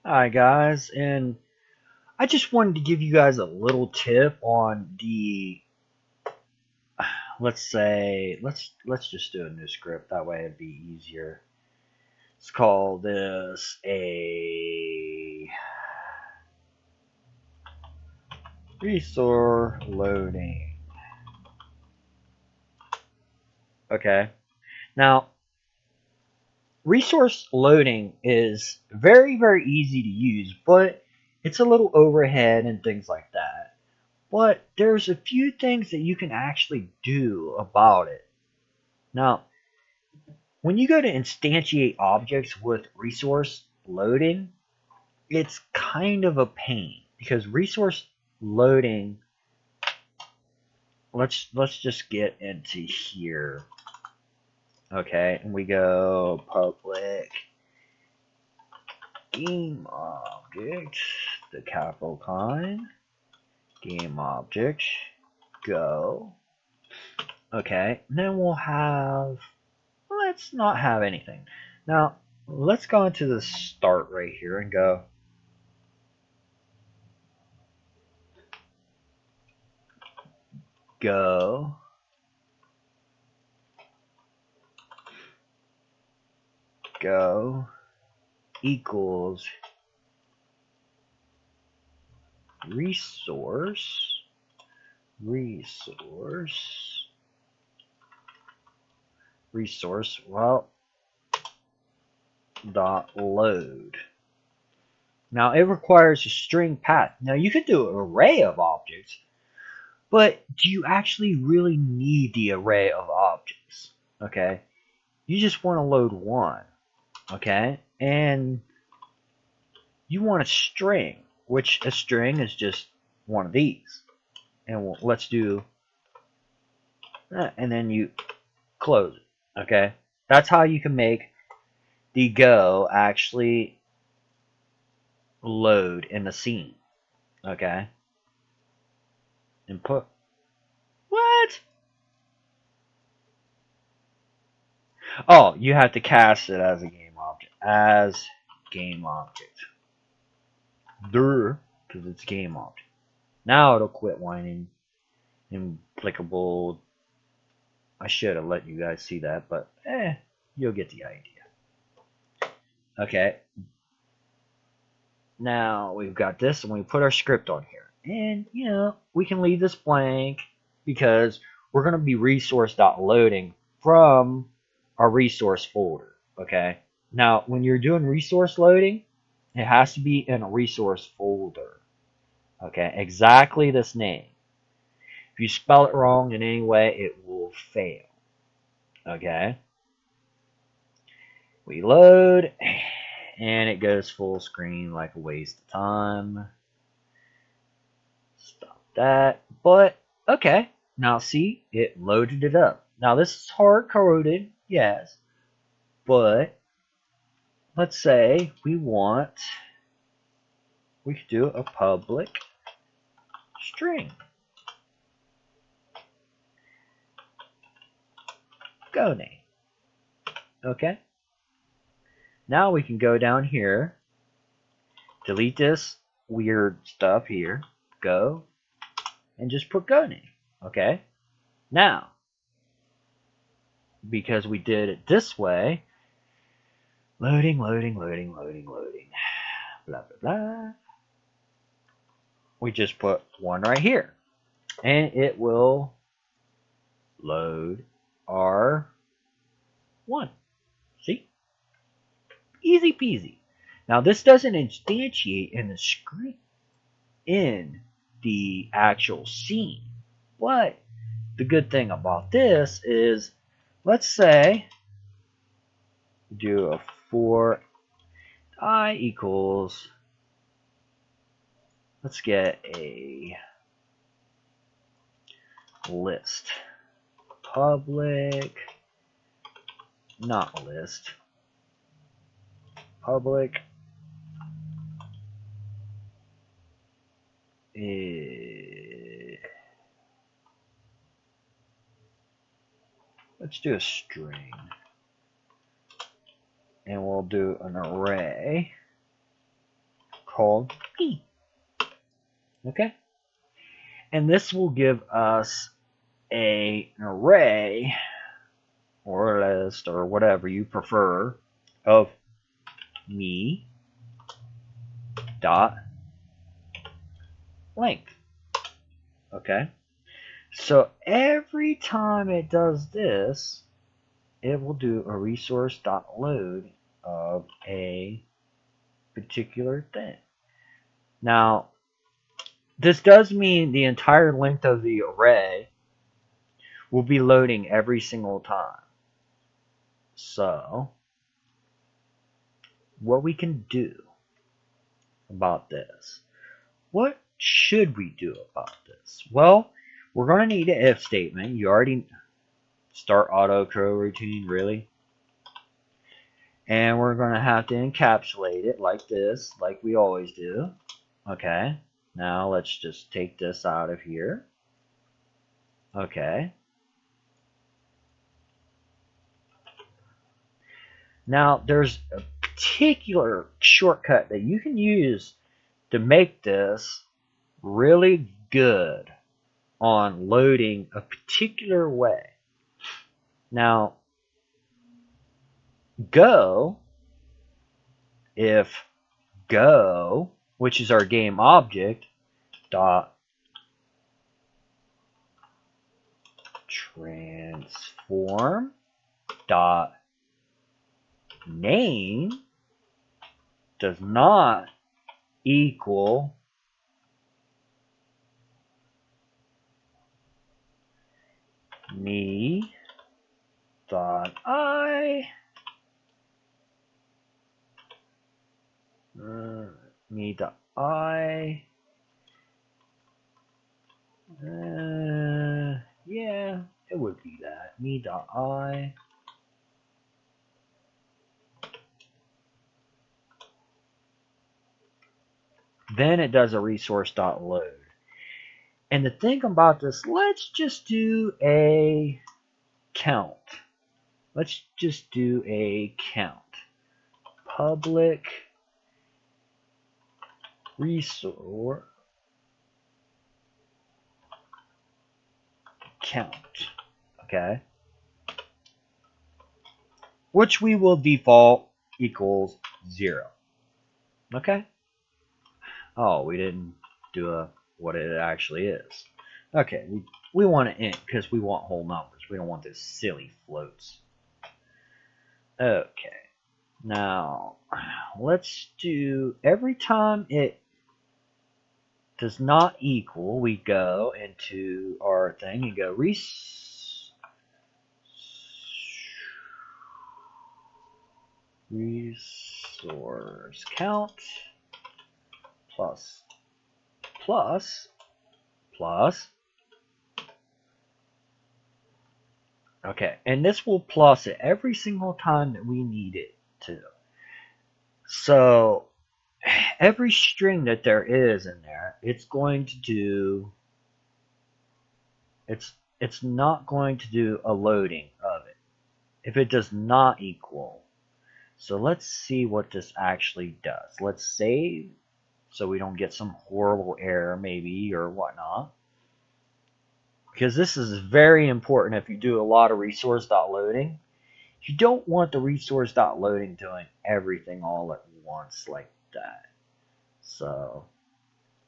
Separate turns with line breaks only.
Hi guys, and I just wanted to give you guys a little tip on the let's just do a new script, that way it'd be easier. Let's call this a resource loading. Okay. Now, resource loading is very easy to use, but it's a little overhead and things like that. But there's a few things that you can actually do about it. Now, when you go to instantiate objects with resource loading, it's kind of a pain because resource loading, let's just get into here. Okay, and we go public game object, the capital kind, game object, go. Okay, and then we'll have, let's not have anything. Now, let's go into the start right here and go go go equals resource well dot load. Now it requires a string path. Now you could do an array of objects, but do you actually really need the array of objects? Okay, you just want to load one. Okay, and you want a string, which a string is just one of these. And let's do that, and then you close it. Okay, that's how you can make the go actually load in the scene. Okay, and put what? Oh, you have to cast it as a game object. As game object. Durr, because it's game object. Now it'll quit whining. Implicable. I should have let you guys see that, but you'll get the idea. Okay. Now we've got this, and we put our script on here. And, we can leave this blank because we're going to be resource.loading from our resource folder. Okay. Now, when you're doing resource loading, it has to be in a resource folder. Okay. Exactly this name. If you spell it wrong in any way, it will fail. Okay. We load, and it goes full screen like a waste of time. Stop that. But, okay. Now, see, it loaded it up. Now, this is hard coded, yes. But, let's say we could do a public string. Go name. Okay. Now we can go down here, delete this weird stuff here, go, and just put go name. Okay. Now, because we did it this way, loading, blah, blah, blah. We just put one right here, and it will load our one. See? Easy peasy. Now this doesn't instantiate in the screen, in the actual scene. But the good thing about this is, let's say, do a for I equals, let's get a list. Public, not list. Public let's do a string, and we'll do an array called P. Okay? And this will give us an array or a list or whatever you prefer of me dot length. Okay? So every time it does this, it will do a resource.load of a particular thing. Now, this does mean the entire length of the array will be loading every single time. So, what we can do about this, what should we do about this? Well, we're going to need an if statement. You already start auto coroutine, really. And we're going to have to encapsulate it like this, like we always do. Okay, now let's just take this out of here. Okay. Now, there's a particular shortcut that you can use to make this really good on loading a particular way. Now, go, if go, which is our game object, dot transform dot name does not equal me dot I me dot I yeah, it would be that me dot I then it does a resource.load. And the thing about this, let's just do a count. Let's just do a count. Public resource count. Okay. Which we will default equals 0. Okay. Oh, we didn't do what it actually is. Okay, we want an int because we want whole numbers. We don't want this silly floats. Okay, now let's do every time it does not equal, we go into our thing and go resource count plus okay, and this will plus it every single time that we need it to. So every string that there is in there, it's going to do it's not going to do a loading of it if it does not equal. So let's see what this actually does. Let's save so we don't get some horrible error maybe or whatnot. Because this is very important if you do a lot of resource.loading. You don't want the resource.loading doing everything all at once like that. So